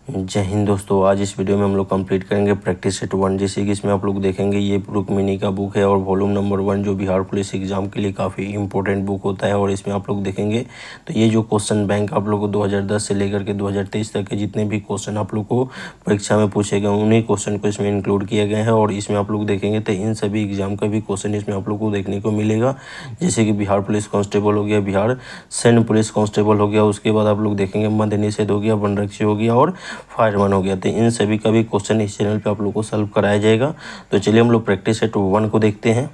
जय हिंद दोस्तों। आज इस वीडियो में हम लोग कंप्लीट करेंगे प्रैक्टिस सेट 1, जैसे कि इसमें आप लोग देखेंगे ये रुक्मिणी का बुक है और वॉल्यूम नंबर 1 जो बिहार पुलिस एग्जाम के लिए काफ़ी इंपॉर्टेंट बुक होता है। और इसमें आप लोग देखेंगे तो ये जो क्वेश्चन बैंक आप लोग को 2010 से लेकर के 2023 तक के जितने भी क्वेश्चन आप लोग को परीक्षा में पूछे गए उन्हीं क्वेश्चन को इसमें इंक्लूड किया गया है। और इसमें आप लोग देखेंगे तो इन सभी एग्जाम का भी क्वेश्चन इसमें आप लोग को देखने को मिलेगा, जैसे कि बिहार पुलिस कांस्टेबल हो गया, बिहार सैन्य पुलिस कांस्टेबल हो गया, उसके बाद आप लोग देखेंगे मद्य निषेध हो गया, वनरक्षी हो गया और फायरमैन हो गया। तो इन सभी का भी क्वेश्चन इस चैनल पे आप लोग को सॉल्व कराया जाएगा। तो चलिए हम लोग प्रैक्टिस सेट 1 को देखते हैं।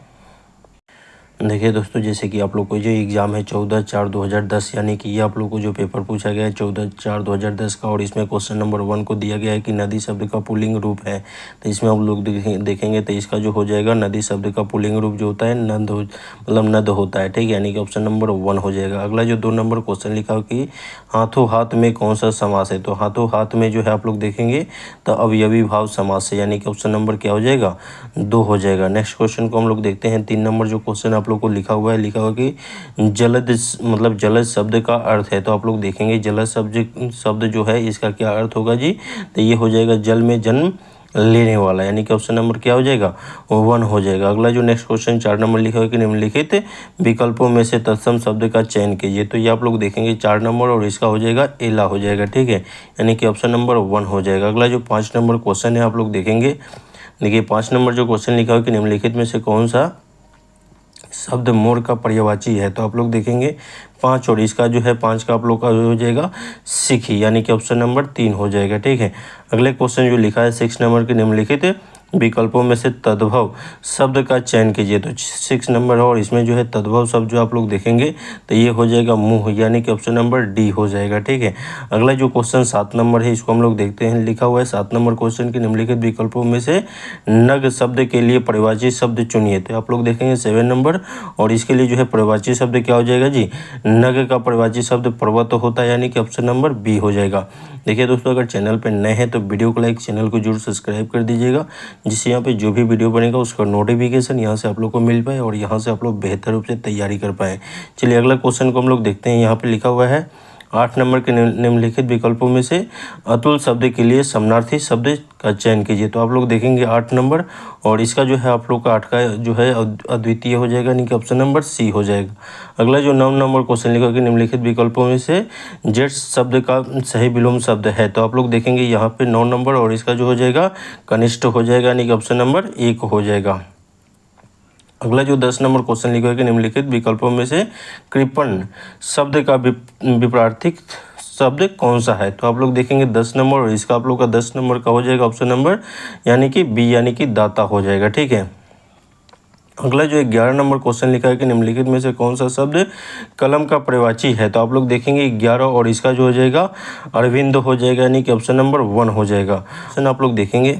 देखिए दोस्तों, जैसे कि आप लोग को जो एग्ज़ाम है 14/4/2010 यानी कि ये आप लोग को जो पेपर पूछा गया है 14/4/2010 का, और इसमें क्वेश्चन नंबर 1 को दिया गया है कि नदी शब्द का पुल्लिंग रूप है। तो इसमें आप लोग देखेंगे तो इसका जो हो जाएगा नदी शब्द का पुल्लिंग रूप जो होता है नद मतलब नद होता है, ठीक है, यानी कि ऑप्शन नंबर 1 हो जाएगा। अगला जो 2 नंबर क्वेश्चन लिखा हो कि हाथों हाथ में कौन सा समास है, तो हाथों हाथ में जो है आप लोग देखेंगे तो अवयवी भाव समास है, यानी कि ऑप्शन नंबर क्या हो जाएगा 2 हो जाएगा। नेक्स्ट क्वेश्चन को हम लोग देखते हैं। 3 नंबर जो क्वेश्चन आप लोग को लिखा हुआ है कि जलद मतलब जलद शब्द का अर्थ है। तो आप लोग देखेंगे जलद शब्द जो है इसका क्या अर्थ होगा जी, तो ये हो जाएगा जल में जन्म लेने वाला, यानी कि ऑप्शन नंबर क्या हो जाएगा 1 हो जाएगा। अगला जो नेक्स्ट क्वेश्चन 4 नंबर लिखा हुआ है कि निम्नलिखित विकल्पों में से तत्सम शब्द का चयन कीजिए। तो ये आप लोग देखेंगे 4 नंबर और इसका हो जाएगा एला हो जाएगा, ठीक है, यानी कि ऑप्शन नंबर 1 हो जाएगा। अगला जो 5 नंबर क्वेश्चन है आप लोग देखेंगे, देखिए 5 नंबर जो क्वेश्चन लिखा हुआ है कि निम्नलिखित में से कौन सा शब्द मोर का पर्यायवाची है। तो आप लोग देखेंगे 5 और इसका जो है 5 का आप लोग का हो जाएगा सीखी, यानी कि ऑप्शन नंबर 3 हो जाएगा, ठीक है। अगले क्वेश्चन जो लिखा है 6 नंबर के निम्नलिखित विकल्पों में से तद्भव शब्द का चयन कीजिए। तो 6 नंबर और इसमें जो है तद्भव शब्द जो आप लोग देखेंगे तो ये हो जाएगा मुँह, यानी कि ऑप्शन नंबर डी हो जाएगा, ठीक है। अगला जो क्वेश्चन 7 नंबर है इसको हम लोग देखते हैं। लिखा हुआ है 7 नंबर क्वेश्चन के निम्नलिखित विकल्पों में से नग शब्द के लिए परिभाषित शब्द चुनिए। तो आप लोग देखेंगे 7 नंबर और इसके लिए जो है परिभाषित शब्द क्या हो जाएगा जी, नग का परिभाषित शब्द पर्वत होता है, यानी कि ऑप्शन नंबर बी हो जाएगा। देखिए दोस्तों, अगर चैनल पर नए हैं तो वीडियो को लाइक, चैनल को जरूर सब्सक्राइब कर दीजिएगा, जिससे यहाँ पे जो भी वीडियो बनेगा उसका नोटिफिकेशन यहाँ से आप लोग को मिल पाए और यहाँ से आप लोग बेहतर रूप से तैयारी कर पाए। चलिए अगला क्वेश्चन को हम लोग देखते हैं। यहाँ पे लिखा हुआ है 8 नंबर के निम्नलिखित विकल्पों में से अतुल शब्द के लिए समानार्थी शब्द का चयन कीजिए। तो आप लोग देखेंगे 8 नंबर और इसका जो है आप लोग का 8 का जो है अद्वितीय हो जाएगा, यानी कि ऑप्शन नंबर सी हो जाएगा। अगला जो 9 नंबर क्वेश्चन लिखा कि निम्नलिखित विकल्पों में से जेट शब्द का सही विलोम शब्द है। तो आप लोग देखेंगे यहाँ पे 9 नंबर और इसका जो हो जाएगा कनिष्ठ हो जाएगा, यानी कि ऑप्शन नंबर 1 हो जाएगा। अगला जो 10 नंबर क्वेश्चन लिखा है कि निम्नलिखित विकल्पों में से कृपण शब्द का विपरीत शब्द कौन सा है। तो आप लोग देखेंगे 10 नंबर और इसका आप लोग का 10 नंबर का हो जाएगा ऑप्शन नंबर यानी कि बी, यानी कि दाता हो जाएगा, ठीक है। अगला जो 11 नंबर क्वेश्चन लिखा है कि निम्नलिखित में से कौन सा शब्द कलम का पर्यायवाची है। तो आप लोग देखेंगे 11 और इसका जो हो जाएगा अरविंद हो जाएगा, यानी कि ऑप्शन नंबर 1 हो जाएगा। क्वेश्चन आप लोग देखेंगे।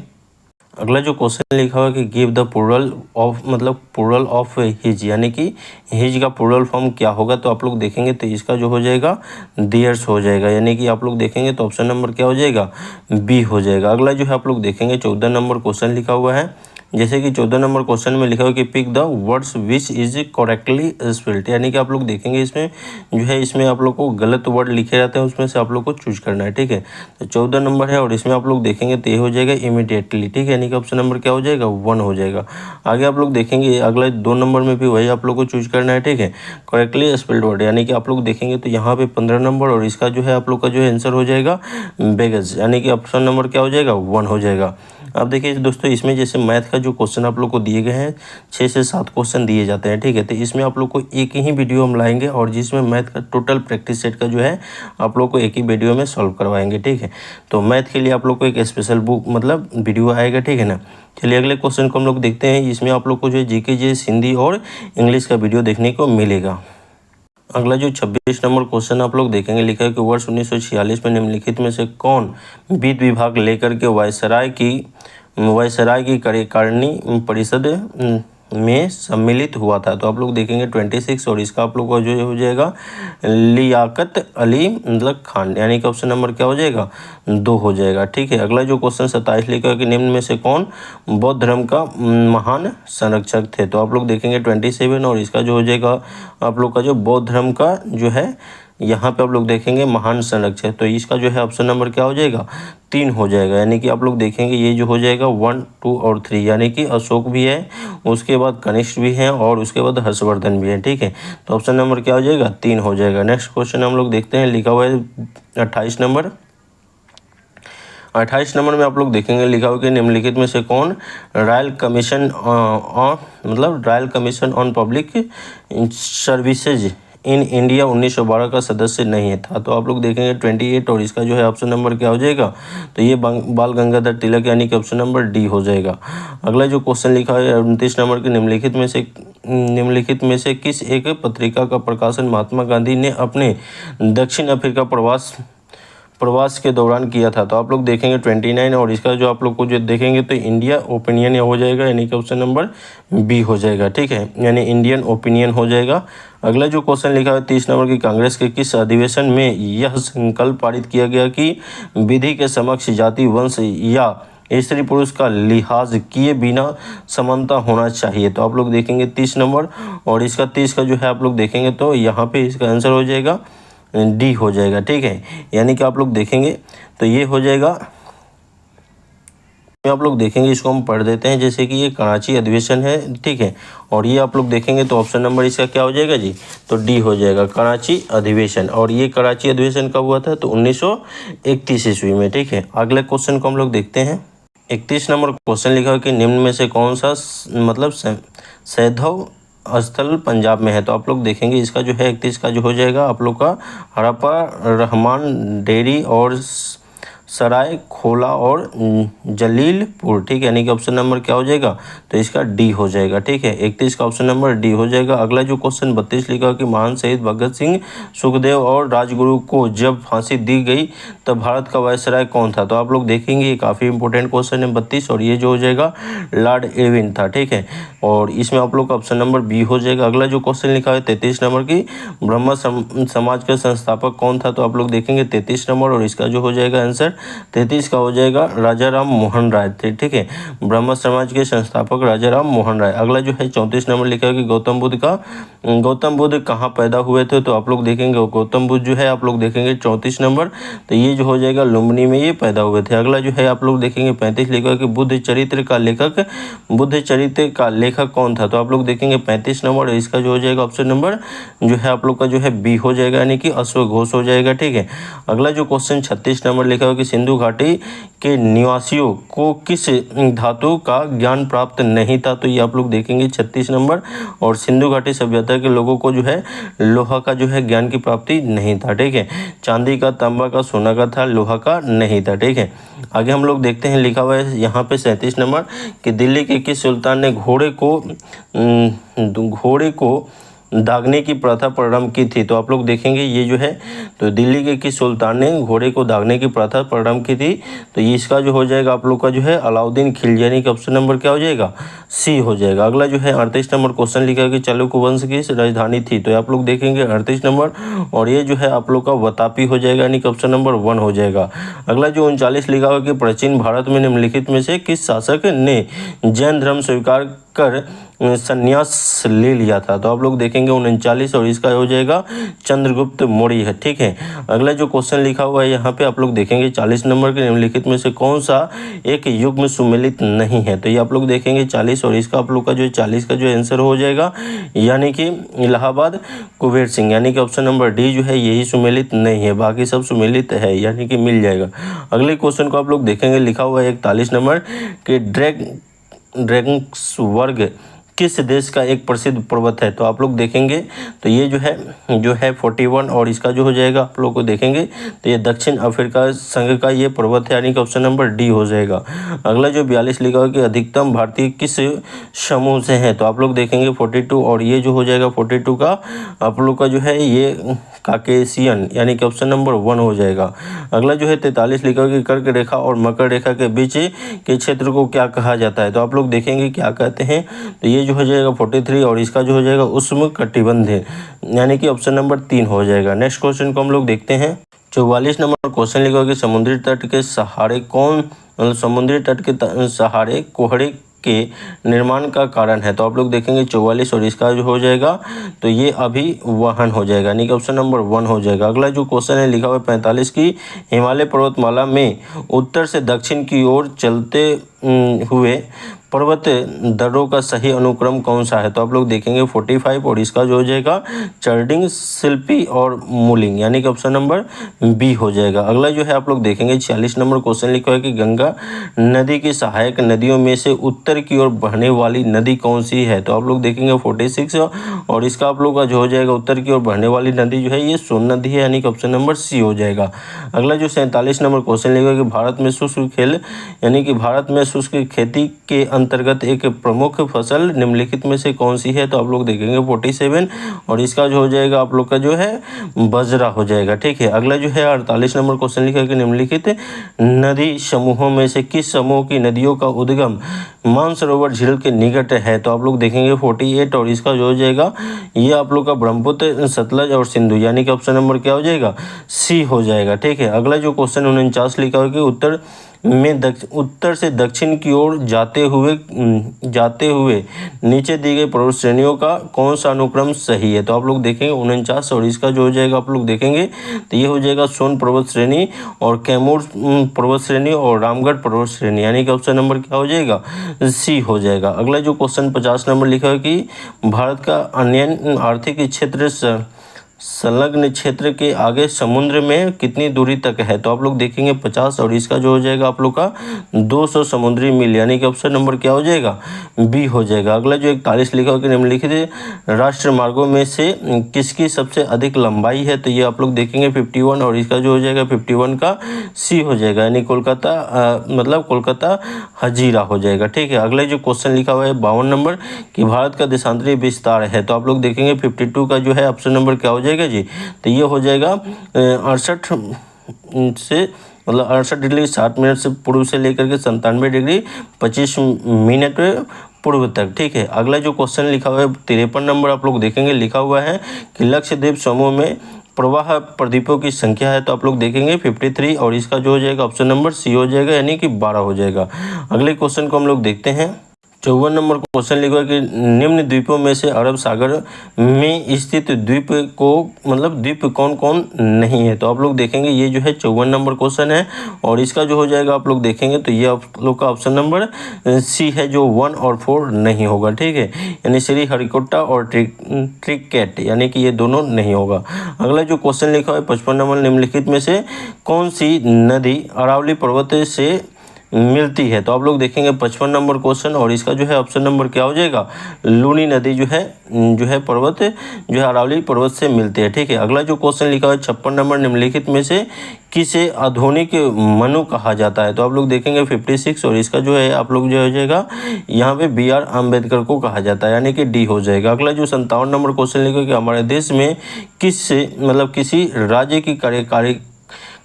अगला जो क्वेश्चन लिखा हुआ कि गिव द प्लूरल ऑफ मतलब प्लूरल ऑफ हिज, यानी कि हिज का प्लूरल फॉर्म क्या होगा। तो आप लोग देखेंगे तो इसका जो हो जाएगा देयर्स हो जाएगा, यानी कि आप लोग देखेंगे तो ऑप्शन नंबर क्या हो जाएगा बी हो जाएगा। अगला जो है आप लोग देखेंगे 14 नंबर क्वेश्चन लिखा हुआ है, जैसे कि 14 नंबर क्वेश्चन में लिखा हुआ कि pick the words which is correctly spelled, यानी कि आप लोग देखेंगे इसमें जो है इसमें आप लोग को गलत वर्ड लिखे रहते हैं, उसमें से आप लोग को चूज करना है, ठीक है। तो 14 नंबर है और इसमें आप लोग देखेंगे तो ये हो जाएगा इमीडिएटली, ठीक है, यानी कि ऑप्शन नंबर क्या हो जाएगा 1 हो जाएगा। आगे आप लोग देखेंगे अगले 2 नंबर में भी वही आप लोग को चूज करना है, ठीक है, करेक्टली स्पेल्ड वर्ड, यानी कि आप लोग देखेंगे तो यहाँ पे 15 नंबर और इसका जो है आप लोग का जो है आंसर हो जाएगा बेगस, यानी कि ऑप्शन नंबर क्या हो जाएगा 1 हो जाएगा। अब देखिए दोस्तों, इसमें जैसे मैथ का जो क्वेश्चन आप लोग को दिए गए हैं 6 से 7 क्वेश्चन दिए जाते हैं, ठीक है। तो इसमें आप लोग को एक ही वीडियो हम लाएंगे और जिसमें मैथ का टोटल प्रैक्टिस सेट का जो है आप लोग को एक ही वीडियो में सॉल्व करवाएंगे, ठीक है। तो मैथ के लिए आप लोग को एक स्पेशल बुक मतलब वीडियो आएगा, ठीक है ना। चलिए अगले क्वेश्चन को हम लोग देखते हैं। इसमें आप लोग को जो है जीके जीएस हिंदी और इंग्लिश का वीडियो देखने को मिलेगा। अगला जो 26 नंबर क्वेश्चन आप लोग देखेंगे, लिखा है कि वर्ष 1946 में निम्नलिखित में से कौन वित्त विभाग लेकर के वायसराय की कार्यकारिणी परिषद में सम्मिलित हुआ था। तो आप लोग देखेंगे 26 और इसका आप लोग का जो हो जाएगा लियाकत अली मतलब खान, यानी कि ऑप्शन नंबर क्या हो जाएगा 2 हो जाएगा, ठीक है। अगला जो क्वेश्चन 27 लिखा है कि निम्न में से कौन बौद्ध धर्म का महान संरक्षक थे। तो आप लोग देखेंगे 27 और इसका जो हो जाएगा आप लोग का जो बौद्ध धर्म का जो है यहाँ पे आप लोग देखेंगे महान संरक्षक, तो इसका जो है ऑप्शन नंबर क्या हो जाएगा 3 हो जाएगा, यानी कि आप लोग देखेंगे ये जो हो जाएगा 1, 2 और 3, यानी कि अशोक भी है, उसके बाद कनिष्क भी है और उसके बाद हर्षवर्धन भी है। ठीक है, तो ऑप्शन नंबर क्या हो जाएगा? 3 हो जाएगा। नेक्स्ट क्वेश्चन हम लोग देखते हैं, लिखा हुआ है 28 नंबर। 28 नंबर में आप लोग देखेंगे लिखा हुआ कि निम्नलिखित में से कौन royal commission royal commission on public services in India 1912 का सदस्य नहीं था। तो आप लोग देखेंगे 28 और इसका जो है ऑप्शन नंबर क्या हो जाएगा? तो ये बाल गंगाधर तिलक, यानी कि ऑप्शन नंबर डी हो जाएगा। अगला जो क्वेश्चन लिखा है 29 नंबर के, निम्नलिखित में से किस एक पत्रिका का प्रकाशन महात्मा गांधी ने अपने दक्षिण अफ्रीका प्रवास के दौरान किया था? तो आप लोग देखेंगे 29 और इसका जो आप लोग को जो देखेंगे तो इंडिया ओपिनियन हो जाएगा, यानी कि ऑप्शन नंबर बी हो जाएगा। ठीक है, यानी इंडियन ओपिनियन हो जाएगा। अगला जो क्वेश्चन लिखा है 30 नंबर की, कांग्रेस के किस अधिवेशन में यह संकल्प पारित किया गया कि विधि के समक्ष जाति, वंश या स्त्री पुरुष का लिहाज किए बिना समानता होना चाहिए? तो आप लोग देखेंगे 30 नंबर और इसका 30 का जो है आप लोग देखेंगे तो यहाँ पे इसका आंसर हो जाएगा डी हो जाएगा। ठीक है, यानी कि आप लोग देखेंगे तो ये हो जाएगा। आप लोग देखेंगे इसको हम पढ़ देते हैं, जैसे कि ये कराची अधिवेशन है। ठीक है, और ये आप लोग देखेंगे तो ऑप्शन नंबर इसका क्या हो जाएगा जी? तो डी हो जाएगा, कराची अधिवेशन। और ये कराची अधिवेशन कब हुआ था? तो 1931 ईस्वी में। ठीक है, अगले क्वेश्चन को हम लोग देखते हैं। 31 नंबर क्वेश्चन लिखा है कि निम्न में से कौन सा सैधव स्थल पंजाब में है? तो आप लोग देखेंगे इसका जो है 31 का जो हो जाएगा आप लोग का हड़प्पा, रहमान डेरी और सराय खोला और जलीलपुर। ठीक है, यानी कि ऑप्शन नंबर क्या हो जाएगा? तो इसका डी हो जाएगा। ठीक है, 31 का ऑप्शन नंबर डी हो जाएगा। अगला जो क्वेश्चन 32 लिखा कि महान शहीद भगत सिंह, सुखदेव और राजगुरु को जब फांसी दी गई तब भारत का वायसराय कौन था? तो आप लोग देखेंगे ये काफ़ी इंपॉर्टेंट क्वेश्चन है 32, और ये जो हो जाएगा लॉर्ड इरविन था। ठीक है, और इसमें आप लोग का ऑप्शन नंबर बी हो जाएगा। अगला जो क्वेश्चन लिखा है 33 नंबर की, ब्रह्म समाज के संस्थापक कौन था? तो आप लोग देखेंगे 33 नंबर और इसका जो हो जाएगा आंसर 33 का हो जाएगा राजा राम मोहन राय थे। ठीक है, ब्रह्म समाज के संस्थापक राजा राम मोहन राय। अगला जो है 34 नंबर लिखा है कि गौतम बुद्ध कहाँ पैदा हुए थे? तो आप लोग देखेंगे गौतम बुद्ध जो है आप लोग देखेंगे 34 नंबर, तो ये जो हो जाएगा लुम्बिनी में ये पैदा हुए थे। अगला जो है आप लोग देखेंगे 35 लिखा है कि बुद्ध चरित्र का लेखक कौन था? तो आप लोग देखेंगे 35 नंबर, इसका जो हो जाएगा ऑप्शन नंबर जो है आप लोग का जो है बी हो जाएगा, यानी कि अश्वघोष हो जाएगा। ठीक है, अगला जो क्वेश्चन 36 नंबर लिखा है कि सिंधु घाटी के निवासियों को किस धातु का ज्ञान प्राप्त नहीं था? तो ये आप लोग देखेंगे 36 नंबर, और सिंधु घाटी सभ्यता के लोगों को जो है लोहा का जो है ज्ञान की प्राप्ति नहीं था। ठीक है, चांदी का, तांबा का, सोना का था, लोहा का नहीं था। ठीक है, आगे हम लोग देखते हैं लिखा हुआ है यहाँ पे 37 नंबर कि दिल्ली के किस सुल्तान ने घोड़े को दागने की प्रथा प्रारंभ की थी? तो आप लोग देखेंगे ये जो है तो दिल्ली के किस सुल्तान ने घोड़े को दागने की प्रथा प्रारंभ की थी? तो ये इसका जो हो जाएगा आप लोग का जो है अलाउद्दीन खिलजी, यानी कि ऑप्शन नंबर क्या हो जाएगा? सी हो जाएगा। अगला जो है 38 नंबर क्वेश्चन लिखा है कि चालुक्य वंश की राजधानी थी? तो आप लोग देखेंगे 38 नंबर, और ये जो है आप लोग का वतापी हो जाएगा, यानी कि ऑप्शन नंबर 1 हो जाएगा। अगला जो 39 लिखा हुआ कि प्राचीन भारत में निम्नलिखित में से किस शासक ने जैन धर्म स्वीकार कर संन्यास ले लिया था? तो आप लोग देखेंगे 39 और इसका हो जाएगा चंद्रगुप्त मौर्य है। ठीक है, अगला जो क्वेश्चन लिखा हुआ है यहाँ पे आप लोग देखेंगे 40 नंबर के, निम्नलिखित में से कौन सा एक युग में सुमेलित नहीं है? तो ये आप लोग देखेंगे 40 और इसका आप लोग का जो 40 का जो आंसर हो जाएगा, यानी कि इलाहाबाद कुबेर सिंह, यानी कि ऑप्शन नंबर डी जो है यही सुमेलित नहीं है, बाकी सब सुमेलित है, यानी कि मिल जाएगा। अगले क्वेश्चन को आप लोग देखेंगे लिखा हुआ है 41 नंबर के ड्रैगन्सबर्ग किस देश का एक प्रसिद्ध पर्वत है? तो आप लोग देखेंगे तो ये जो है 41 और इसका जो हो जाएगा आप लोग को देखेंगे तो ये दक्षिण अफ्रीका संघ का ये पर्वत है, यानी कि ऑप्शन नंबर डी हो जाएगा। अगला जो 42 लिखा है कि अधिकतम भारतीय किस समूह से है? तो आप लोग देखेंगे 42 और ये जो हो जाएगा 42 का आप लोग का जो है ये काकेशियन, यानी कि ऑप्शन नंबर 1 हो जाएगा। अगला जो है 43 लिखा है कि कर्क रेखा और मकर रेखा के बीच के क्षेत्र को क्या कहा जाता है? तो आप लोग देखेंगे क्या कहते हैं, तो ये जो हो जाएगा 43 और इसका जो हो जाएगा उष्णकटिबंधीय, यानी कि ऑप्शन नंबर 3 हो जाएगा। नेक्स्ट क्वेश्चन को हम लोग देखते हैं। 44 नंबर क्वेश्चन लिखा कि समुद्री तट के सहारे कोहरे के निर्माण का कारण है। तो आप लोग देखेंगे 44 और इसका जो हो जाएगा तो ये अभिवहन हो जाएगा, यानी कि ऑप्शन नंबर 1 हो जाएगा। अगला जो क्वेश्चन है लिखा हुआ है 45 की हिमालय पर्वतमाला में उत्तर से दक्षिण की ओर चलते हुए पर्वत दर्रों का सही अनुक्रम कौन सा है। तो आप लोग देखेंगे 45 और इसका जो हो जाएगा चर्डिंग, शिल्पी और मूलिंग, यानी कि ऑप्शन नंबर बी हो जाएगा। अगला जो है आप लोग देखेंगे 46 नंबर क्वेश्चन लिखा है कि गंगा नदी की सहायक नदियों में से उत्तर की ओर बहने वाली नदी कौन सी है। तो आप लोग देखेंगे 46 और इसका आप लोग का जो हो जाएगा उत्तर की ओर बहने वाली नदी जो है ये सोन नदी है, यानी कि ऑप्शन नंबर सी हो जाएगा। अगला जो 47 नंबर क्वेश्चन लिखा है कि भारत में शुष्क खेल यानी कि भारत में शुष्क खेती के अंतर्गत एक प्रमुख फसल निम्नलिखित में से कौन सी है। तो आप लोग देखेंगे 47 और इसका जो हो जाएगा आप लोग का जो है बजरा हो जाएगा, ठीक है। अगला जो है 48 नंबर क्वेश्चन लिखा है कि निम्नलिखित नदी समूहों में से किस समूह की नदियों का उद्गम मानसरोवर झील के निकट है। तो आप लोग देखेंगे 48 और इसका जो हो जाएगा ये आप लोग का ब्रह्मपुत्र, सतलज और सिंधु, यानी कि ऑप्शन नंबर क्या हो जाएगा सी हो जाएगा, ठीक है। अगला जो क्वेश्चन 49 लिखा है कि उत्तर से दक्षिण की ओर जाते हुए नीचे दी गई पर्वत श्रेणियों का कौन सा अनुक्रम सही है। तो आप लोग देखेंगे 49 और इसका जो हो जाएगा आप लोग देखेंगे तो ये हो जाएगा सोन पर्वत श्रेणी और कैमूर पर्वत श्रेणी और रामगढ़ पर्वत श्रेणी, यानी कि ऑप्शन नंबर क्या हो जाएगा सी हो जाएगा। अगला जो क्वेश्चन 50 नंबर लिखा है कि भारत का अन्य आर्थिक क्षेत्र संलग्न क्षेत्र के आगे समुद्र में कितनी दूरी तक है। तो आप लोग देखेंगे 50 और इसका जो हो जाएगा आप लोग का 200 समुद्री मील, यानी कि ऑप्शन नंबर क्या हो जाएगा बी हो जाएगा। अगला जो 41 लिखा हो कि निम्नलिखित राष्ट्रीय मार्गों में से किसकी सबसे अधिक लंबाई है। तो ये आप लोग देखेंगे 51 और इसका जो हो जाएगा 51 का सी हो जाएगा, यानी कोलकाता हजीरा हो जाएगा, ठीक है। अगला जो क्वेश्चन लिखा हुआ है 52 नंबर कि भारत का देशांतरी विस्तार है। तो आप लोग देखेंगे 52 का जो है ऑप्शन नंबर क्या हो जाएगा जी, तो ये हो जाएगा 68 डिग्री 60 मिनट से पूर्व से लेकर के 97 डिग्री 25 मिनट पूर्व तक, ठीक है। अगला जो क्वेश्चन लिखा हुआ है 53 नंबर आप लोग देखेंगे लिखा हुआ है कि लक्षद्वीप समूह में प्रवाह प्रदीपों की संख्या है। तो आप लोग देखेंगे 53 और इसका जो हो जाएगा ऑप्शन नंबर सी हो जाएगा, यानी कि 12 हो जाएगा। अगले क्वेश्चन को हम लोग देखते हैं 54 नंबर क्वेश्चन लिखा है कि निम्न द्वीपों में से अरब सागर में स्थित द्वीप कौन कौन नहीं है। तो आप लोग देखेंगे ये जो है 54 नंबर क्वेश्चन है और इसका जो हो जाएगा आप लोग देखेंगे तो ये आप लोग का ऑप्शन नंबर सी है जो 1 और 4 नहीं होगा, ठीक है। यानी श्री हरिकोटा और ट्रिकेट, यानी कि ये दोनों नहीं होगा। अगला जो क्वेश्चन लिखा है 55 नंबर निम्नलिखित में से कौन सी नदी अरावली पर्वत से मिलती है। तो आप लोग देखेंगे 55 नंबर क्वेश्चन और इसका जो है ऑप्शन नंबर क्या हो जाएगा लूनी नदी जो है पर्वत जो है अरावली पर्वत से मिलते हैं, ठीक है। अगला जो क्वेश्चन लिखा है 56 नंबर निम्नलिखित में से किसे आधुनिक मनु कहा जाता है। तो आप लोग देखेंगे 56 और इसका जो है आप लोग जो हो जाएगा यहाँ पे BR अम्बेडकर को कहा जाता है, यानी कि डी हो जाएगा। अगला जो 57 नंबर क्वेश्चन लिखा कि हमारे देश में किसी राज्य की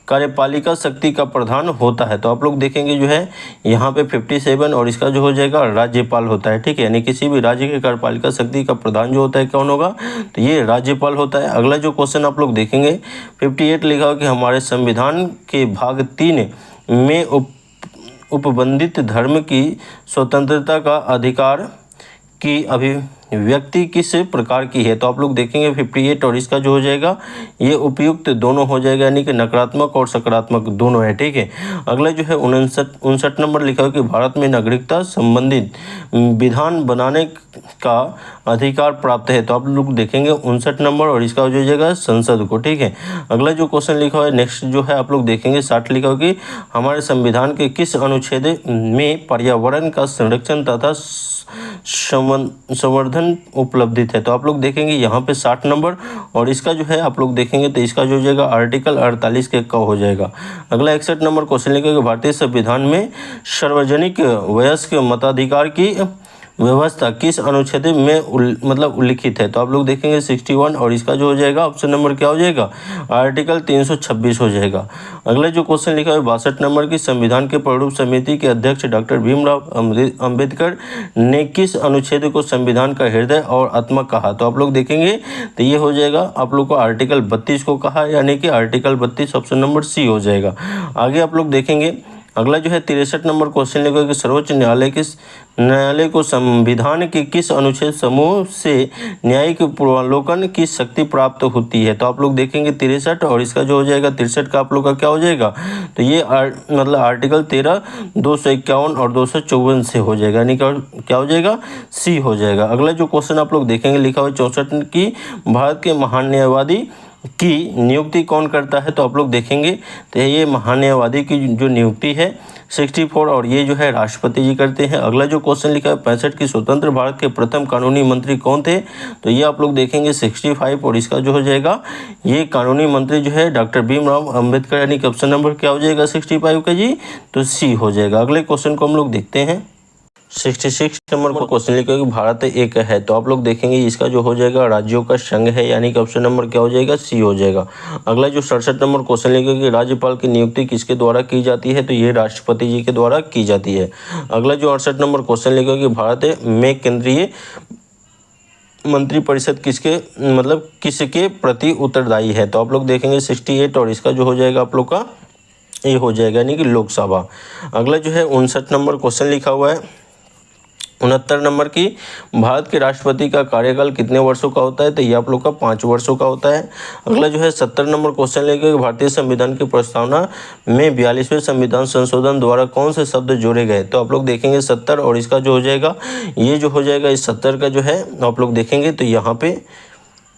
कार्यपालिका शक्ति का प्रधान होता है। तो आप लोग देखेंगे जो है यहाँ पे 57 और इसका जो हो जाएगा राज्यपाल होता है, ठीक है। यानी किसी भी राज्य के कार्यपालिका शक्ति का प्रधान जो होता है कौन होगा तो ये राज्यपाल होता है। अगला जो क्वेश्चन आप लोग देखेंगे 58 लिखा हो कि हमारे संविधान के भाग 3 में उपबंधित धर्म की स्वतंत्रता का अधिकार की अभिव्यक्ति किस प्रकार की है। तो आप लोग देखेंगे 58 और इसका जो हो जाएगा ये उपयुक्त दोनों हो जाएगा, यानी कि नकारात्मक और सकारात्मक दोनों है, ठीक है। अगला जो है 59 नंबर लिखा है कि भारत में नागरिकता संबंधित विधान बनाने का अधिकार प्राप्त है। तो आप लोग देखेंगे 59 नंबर और इसका जो हो जाएगा संसद को, ठीक है। अगला जो क्वेश्चन लिखा हुआ है नेक्स्ट जो है आप लोग देखेंगे 60 लिखा हो कि हमारे संविधान के किस अनुच्छेद में पर्यावरण का संरक्षण तथा संवर्धन उपलब्धित है। तो आप लोग देखेंगे यहाँ पे 60 नंबर और इसका जो है आप लोग देखेंगे तो इसका जो हो जाएगा आर्टिकल 48 के क हो जाएगा। अगला 61 नंबर क्वेश्चन लिखा कि भारतीय संविधान में सार्वजनिक वयस्क मताधिकार की व्यवस्था किस अनुच्छेद में उल्लिखित है। तो आप लोग देखेंगे 61 और इसका जो हो जाएगा ऑप्शन नंबर क्या हो जाएगा आर्टिकल 326 हो जाएगा। अगला जो क्वेश्चन लिखा है 62 नंबर की संविधान के प्रारूप समिति के अध्यक्ष डॉक्टर भीमराव अंबेडकर ने किस अनुच्छेद को संविधान का हृदय और आत्मा कहा। तो आप लोग देखेंगे तो ये हो जाएगा आप लोग को आर्टिकल 32 को कहा, यानी कि आर्टिकल 32 ऑप्शन नंबर सी हो जाएगा। आगे आप लोग देखेंगे अगला जो है 63 नंबर क्वेश्चन लिखा कि सर्वोच्च न्यायालय को संविधान के किस अनुच्छेद समूह से न्यायिक पूर्वावलोकन की शक्ति प्राप्त होती है। तो आप लोग देखेंगे 63 और इसका जो हो जाएगा 63 का आप लोग का क्या हो जाएगा, तो ये मतलब आर्टिकल 13, 251 और 254 से हो जाएगा, यानी क्या हो जाएगा, सी हो जाएगा। अगला जो क्वेश्चन आप लोग देखेंगे लिखा हुआ 64 की भारत के महान न्यायवादी की नियुक्ति कौन करता है। तो आप लोग देखेंगे तो ये महान्यायवादी की जो नियुक्ति है 64 और ये जो है राष्ट्रपति जी करते हैं। अगला जो क्वेश्चन लिखा है 65 की स्वतंत्र भारत के प्रथम कानूनी मंत्री कौन थे। तो ये आप लोग देखेंगे 65 और इसका जो हो जाएगा ये कानूनी मंत्री जो है डॉक्टर भीमराव अंबेडकर, यानी कि ऑप्शन नंबर क्या हो जाएगा 65 का जी, तो सी हो जाएगा। अगले क्वेश्चन को हम लोग देखते हैं 66 नंबर को क्वेश्चन लिखा कि भारत एक है। तो आप लोग देखेंगे इसका जो हो जाएगा राज्यों का संघ है, यानी कि ऑप्शन नंबर क्या हो जाएगा, सी हो जाएगा। अगला जो 67 नंबर क्वेश्चन लिखा कि राज्यपाल की नियुक्ति किसके द्वारा की जाती है। तो ये राष्ट्रपति जी के द्वारा की जाती है। अगला जो 68 नंबर क्वेश्चन लिखा कि भारत में केंद्रीय मंत्रिपरिषद किसके प्रति उत्तरदायी है। तो आप लोग देखेंगे 68 और इसका जो हो जाएगा आप लोग का ये हो जाएगा, यानी कि लोकसभा। अगला जो है 59 नंबर क्वेश्चन लिखा हुआ है 69 नंबर की भारत के राष्ट्रपति का कार्यकाल कितने वर्षों का होता है। तो ये आप लोग का 5 वर्षों का होता है। अगला जो है 70 नंबर क्वेश्चन लेकर भारतीय संविधान की प्रस्तावना में 42वें संविधान संशोधन द्वारा कौन से शब्द जोड़े गए। तो आप लोग देखेंगे 70 और इसका जो हो जाएगा ये जो हो जाएगा इस 70 का जो है आप लोग देखेंगे तो यहाँ पे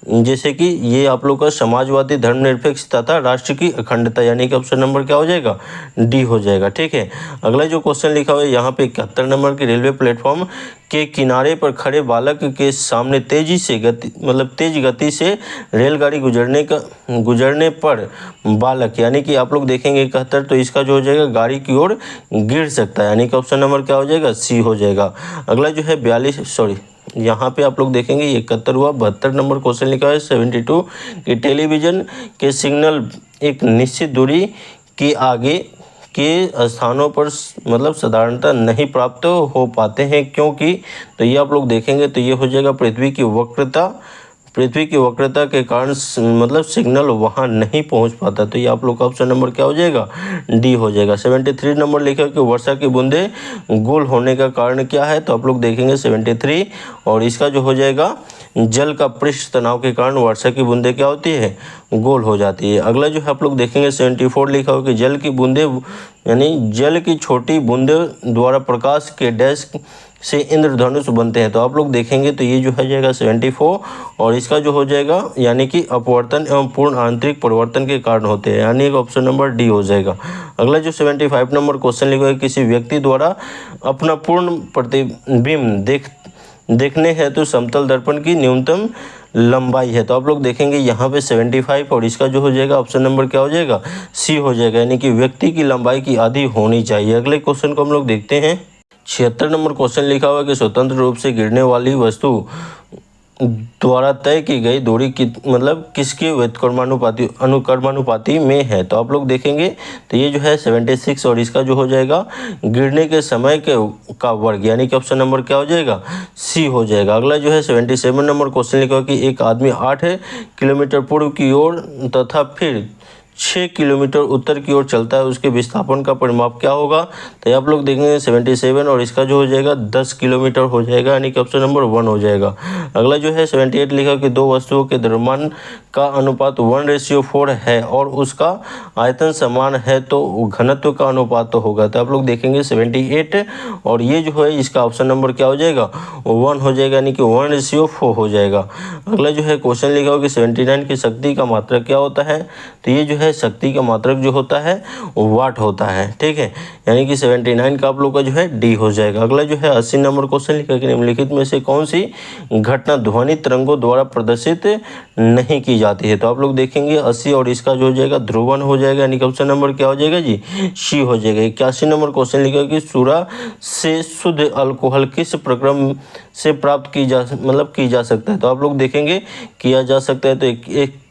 जैसे कि ये आप लोग का समाजवादी, धर्मनिरपेक्षता तथा राष्ट्र की अखंडता, यानी कि ऑप्शन नंबर क्या हो जाएगा, डी हो जाएगा। ठीक है। अगला जो क्वेश्चन लिखा हुआ है यहाँ पे 71 नंबर की रेलवे प्लेटफॉर्म के किनारे पर खड़े बालक के सामने तेज गति से रेलगाड़ी गुजरने पर बालक, यानी कि आप लोग देखेंगे 71, तो इसका जो हो जाएगा गाड़ी की ओर गिर सकता है, यानी कि ऑप्शन नंबर क्या हो जाएगा, सी हो जाएगा। अगला जो है यहाँ पे आप लोग देखेंगे 71 हुआ। 72 नंबर क्वेश्चन लिखा है 72 कि टेलीविजन के सिग्नल एक निश्चित दूरी के आगे के स्थानों पर साधारणतः नहीं प्राप्त हो पाते हैं, क्योंकि तो ये आप लोग देखेंगे तो ये हो जाएगा पृथ्वी की वक्रता के कारण सिग्नल वहां नहीं पहुंच पाता। तो ये आप लोग का ऑप्शन नंबर क्या हो जाएगा, डी हो जाएगा। 73 नंबर लिखा कि वर्षा की बूंदें गोल होने का कारण क्या है। तो आप लोग देखेंगे 73 और इसका जो हो जाएगा जल का पृष्ठ तनाव के कारण वर्षा की बूंदें क्या होती है, गोल हो जाती है। अगला जो है आप लोग देखेंगे 74 लिखा हो कि जल की बूंदें यानी जल की छोटी बूंदें द्वारा प्रकाश के डैश से इंद्रधनुष बनते हैं। तो आप लोग देखेंगे तो ये जो है जाएगा 74 और इसका जो हो जाएगा यानी कि अपवर्तन एवं पूर्ण आंतरिक परिवर्तन के कारण होते हैं, यानी ऑप्शन नंबर डी हो जाएगा। अगला जो 75 नंबर क्वेश्चन लिखा है किसी व्यक्ति द्वारा अपना पूर्ण प्रतिबिंब देखने हेतु समतल दर्पण की न्यूनतम लंबाई है। तो आप लोग देखेंगे यहाँ पे 75 और इसका जो हो जाएगा ऑप्शन नंबर क्या हो जाएगा, सी हो जाएगा, यानी कि व्यक्ति की लंबाई की आधी होनी चाहिए। अगले क्वेश्चन को हम लोग देखते हैं 76 नंबर क्वेश्चन लिखा हुआ है कि स्वतंत्र रूप से गिरने वाली वस्तु द्वारा तय की गई दूरी की किसके अनुक्रमानुपाती में है। तो आप लोग देखेंगे तो ये जो है 76 और इसका जो हो जाएगा गिरने के समय का वर्ग, यानी कि ऑप्शन नंबर क्या हो जाएगा, सी हो जाएगा। अगला जो है 77 नंबर क्वेश्चन लिखा कि एक आदमी 8 किलोमीटर पूर्व की ओर तथा फिर 6 किलोमीटर उत्तर की ओर चलता है, उसके विस्थापन का परिमाप क्या होगा। तो आप लोग देखेंगे 77 और इसका जो हो जाएगा 10 किलोमीटर हो जाएगा, यानी कि ऑप्शन नंबर 1 हो जाएगा। अगला जो है 78 लिखा कि दो वस्तुओं के द्रव्यमान का अनुपात 1:4 है और उसका आयतन समान है तो घनत्व का अनुपात तो होगा। तो आप लोग देखेंगे 78 और ये जो है इसका ऑप्शन नंबर क्या हो जाएगा, 1 हो जाएगा, यानी कि 1:4 हो जाएगा। अगला जो है क्वेश्चन लिखा हो कि 79 की शक्ति का मात्रक क्या होता है। तो ये जो है शक्ति का मात्रक जो होता है वाट होता है, ठीक है, यानी कि 79 का आप लोग का जो है डी हो जाएगा। अगला जो है 80 नंबर क्वेश्चन लिखा कि निम्नलिखित में से कौन सी घटना ध्वनि तरंगों द्वारा प्रदर्शित नहीं की जाती है। तो आप लोग देखेंगे 80 और इसका जो हो जाएगा ध्रुवन हो जाएगा, यानी कि ऑप्शन नंबर क्या हो जाएगा जी, सी हो जाएगा। 81 नंबर क्वेश्चन लिखा कि सूरा से शुद्ध अल्कोहल किस प्रक्रम से प्राप्त की जा सकता है। तो आप लोग देखेंगे किया जा सकता है। तो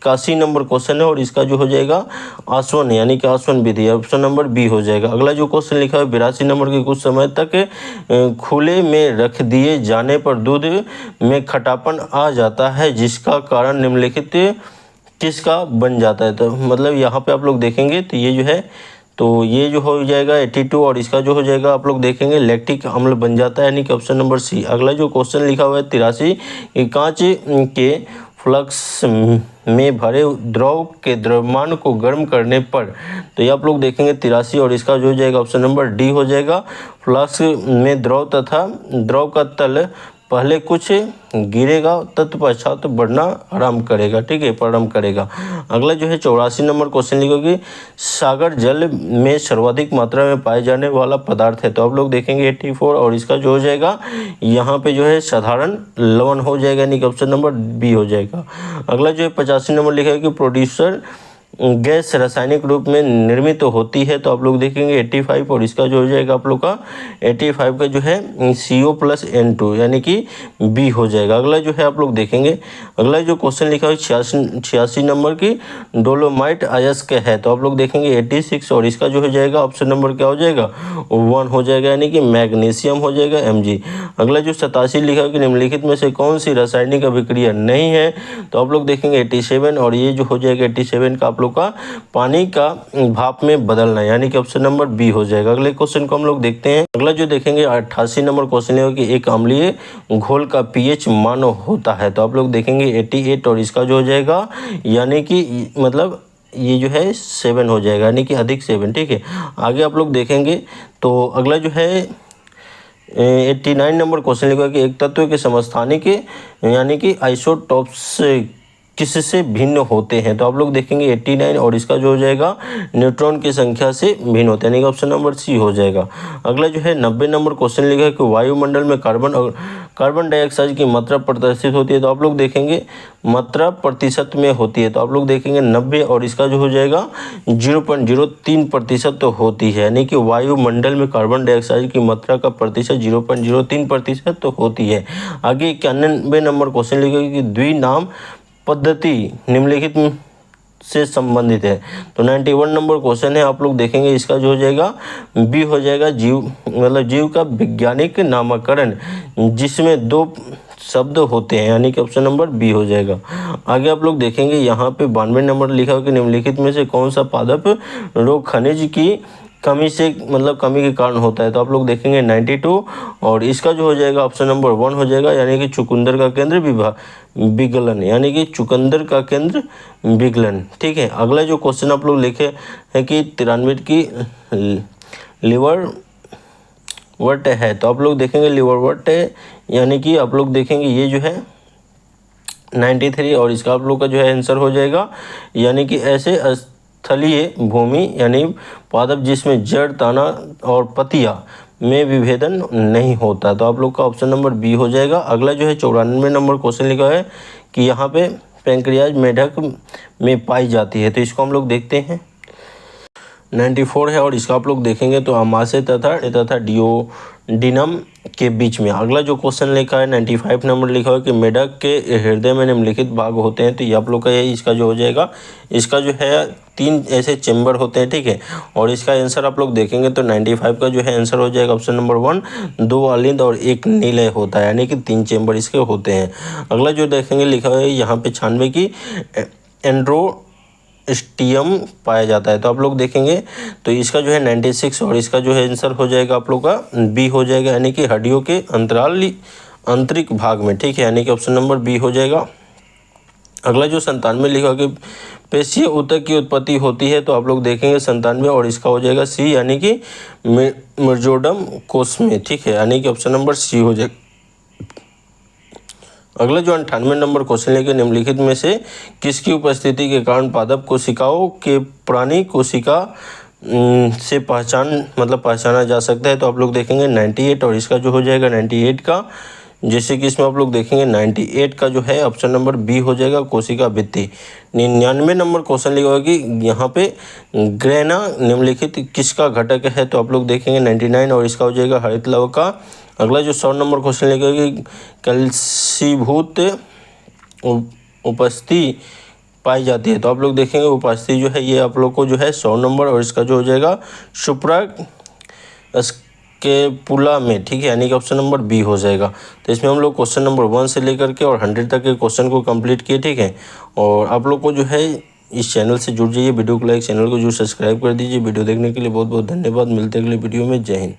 81 नंबर क्वेश्चन है और इसका जो हो जाएगा आसवन, यानी कि आसवन विधि, ऑप्शन नंबर बी हो जाएगा। अगला जो क्वेश्चन लिखा है 82 नंबर के कुछ समय तक खुले में रख दिए जाने पर दूध में खटापन आ जाता है, जिसका कारण निम्नलिखित किसका बन जाता है। तो यहाँ पे आप लोग देखेंगे तो ये जो है तो ये जो हो जाएगा 82 और इसका जो हो जाएगा आप लोग देखेंगे लैक्टिक अम्ल बन जाता है, यानी कि ऑप्शन नंबर सी। अगला जो क्वेश्चन लिखा हुआ है 83 कि कांच के फ्लक्स में भरे द्रव के द्रव्यमान को गर्म करने पर, तो ये आप लोग देखेंगे 83 और इसका जो हो जाएगा ऑप्शन नंबर डी हो जाएगा। फ्लक्स में द्रव तथा द्रव का तल पहले कुछ गिरेगा तत्पश्चात बढ़ना आरंभ करेगा, ठीक है, प्रारंभ करेगा। अगला जो है 84 नंबर क्वेश्चन लिखोगे सागर जल में सर्वाधिक मात्रा में पाए जाने वाला पदार्थ है, तो आप लोग देखेंगे 84 और इसका जो हो जाएगा यहाँ पे जो है साधारण लवण हो जाएगा, यानी कि ऑप्शन नंबर बी हो जाएगा। अगला जो है 85 नंबर लिखा है कि प्रोड्यूसर गैस रासायनिक रूप में निर्मित होती है, तो आप लोग देखेंगे 85 और इसका जो हो जाएगा आप लोग का 85 का जो है CO+N2 यानी कि बी हो जाएगा। अगला जो है आप लोग देखेंगे, अगला जो क्वेश्चन लिखा है 86 नंबर की डोलोमाइट अयस्क है, तो आप लोग देखेंगे 86 और इसका जो हो जाएगा ऑप्शन नंबर क्या हो जाएगा 1 हो जाएगा, यानी कि मैग्नीशियम हो जाएगा Mg। अगला जो 87 लिखा है कि निम्नलिखित में से कौन सी रासायनिक अभिक्रिया नहीं है, तो आप लोग देखेंगे 87 और ये जो हो जाएगा 87 का आप का पानी का भाप में बदलना, यानी कि ऑप्शन नंबर बी हो जाएगा। अगले क्वेश्चन को हम लोग देखते हैं। अगला जो देखेंगे 88 नंबर क्वेश्चन है कि एक अम्लीय घोल का पीएच मान होता है, तो आप लोग देखेंगे 88 और इसका जो हो जाएगा यानी कि मतलब ये जो है 7 हो जाएगा, यानी कि अधिक 7, ठीक है। आगे आप लोग देखेंगे तो अगला जो है 89 नंबर क्वेश्चन लिखा कि एक तत्व के समस्थानिक यानी कि आइसोटोप्स किससे भिन्न होते हैं, तो आप लोग देखेंगे 89 और इसका जो हो जाएगा न्यूट्रॉन की संख्या से भिन्न होते हैं, यानी कि ऑप्शन नंबर सी हो जाएगा। अगला जो है 90 नंबर क्वेश्चन लिखा है कि वायुमंडल में कार्बन डाइऑक्साइड की मात्रा प्रदर्शित होती है, तो आप लोग देखेंगे मात्रा प्रतिशत में होती है, तो आप लोग देखेंगे 90 और इसका जो हो जाएगा 0.03% तो होती है, यानी कि वायुमंडल में कार्बन डाइऑक्साइड की मात्रा का प्रतिशत 0.03% तो होती है। आगे 91 नंबर क्वेश्चन लिखा है कि द्विनाम पद्धति निम्नलिखित से संबंधित है, तो 91 नंबर क्वेश्चन है, आप लोग देखेंगे इसका जो हो जाएगा बी हो जाएगा जीव मतलब जीव का वैज्ञानिक नामकरण जिसमें 2 शब्द होते हैं, यानी कि ऑप्शन नंबर बी हो जाएगा। आगे आप लोग देखेंगे यहाँ पे 92 नंबर लिखा हो कि निम्नलिखित में से कौन सा पादप रोग खनिज की कमी से मतलब कमी के कारण होता है, तो आप लोग देखेंगे 92 और इसका जो हो जाएगा ऑप्शन नंबर 1 हो जाएगा, यानी कि चुकंदर का केंद्र विगलन, यानी कि चुकंदर का केंद्र विगलन, ठीक है। अगला जो क्वेश्चन आप लोग लिखे है कि 93 की लिवर वर्ट है, तो आप लोग देखेंगे लिवर वर्ट है, यानी कि आप लोग देखेंगे ये जो है 93 और इसका आप लोग का जो है आंसर हो जाएगा, यानी कि ऐसे स्थलीय भूमि यानी पादप जिसमें जड़ तना और पतिया में विभेदन नहीं होता, तो आप लोग का ऑप्शन नंबर बी हो जाएगा। अगला जो है 94 नंबर क्वेश्चन लिखा है कि यहाँ पे पैंक्रियाज मेढक में पाई जाती है, तो इसको हम लोग देखते हैं। 94 है और इसका आप लोग देखेंगे तो अमाशय तथा डियोडिनम के बीच में। अगला जो क्वेश्चन लिखा है 95 नंबर लिखा है कि मेढक के हृदय में निम्नलिखित भाग होते हैं, तो ये आप लोग का ये इसका जो हो जाएगा इसका जो है 3 ऐसे चेम्बर होते हैं, ठीक है। और इसका आंसर आप लोग देखेंगे तो 95 का जो है आंसर हो जाएगा ऑप्शन नंबर 1 2 अलिंद और 1 निलय होता है, यानी कि 3 चेम्बर इसके होते हैं। अगला जो देखेंगे लिखा है यहाँ पे 96 की एंड्रोस्टियम पाया जाता है, तो आप लोग देखेंगे तो इसका जो है 96 और इसका जो है आंसर हो जाएगा आप लोग का बी हो जाएगा, यानी कि हड्डियों के अंतराल आंतरिक भाग में, ठीक है, यानी कि ऑप्शन नंबर बी हो जाएगा। अगला जो 97 लिखा कि पेशीय ऊतक की उत्पत्ति होती है, तो आप लोग देखेंगे 97 और इसका हो जाएगा सी, यानी कि मेजोडर्म कोश में, ठीक है, यानी कि ऑप्शन नंबर सी हो जाएगा। अगला जो 98 नंबर क्वेश्चन लेके निम्नलिखित में से किसकी उपस्थिति के कारण पादप कोशिकाओं के प्राणी कोशिका से पहचाना जा सकता है, तो आप लोग देखेंगे 98 और इसका जो हो जाएगा 98 का, जैसे कि इसमें आप लोग देखेंगे 98 का जो है ऑप्शन नंबर बी हो जाएगा कोशिका भित्ति। 99 नंबर क्वेश्चन लिखा होगा कि यहाँ पे ग्रेना निम्नलिखित किसका घटक है, तो आप लोग देखेंगे 99 और इसका हो जाएगा हरित लवक का। अगला जो 100 नंबर क्वेश्चन लिखा है कि कलसीभूत उपस्थिति पाई जाती है, तो आप लोग देखेंगे उपस्थिति जो है ये आप लोग को जो है 100 नंबर और इसका जो हो जाएगा सुप्रा स्केपुला में, ठीक है, यानी कि ऑप्शन नंबर बी हो जाएगा। तो इसमें हम लोग क्वेश्चन नंबर 1 से लेकर के और 100 तक के क्वेश्चन को कंप्लीट किए, ठीक है। और आप लोग को जो है इस चैनल से जुड़ जाइए। वीडियो को लाइक, चैनल को जो सब्सक्राइब कर दीजिए। वीडियो देखने के लिए बहुत बहुत धन्यवाद। मिलते हैं अगले वीडियो में। जय हिंद।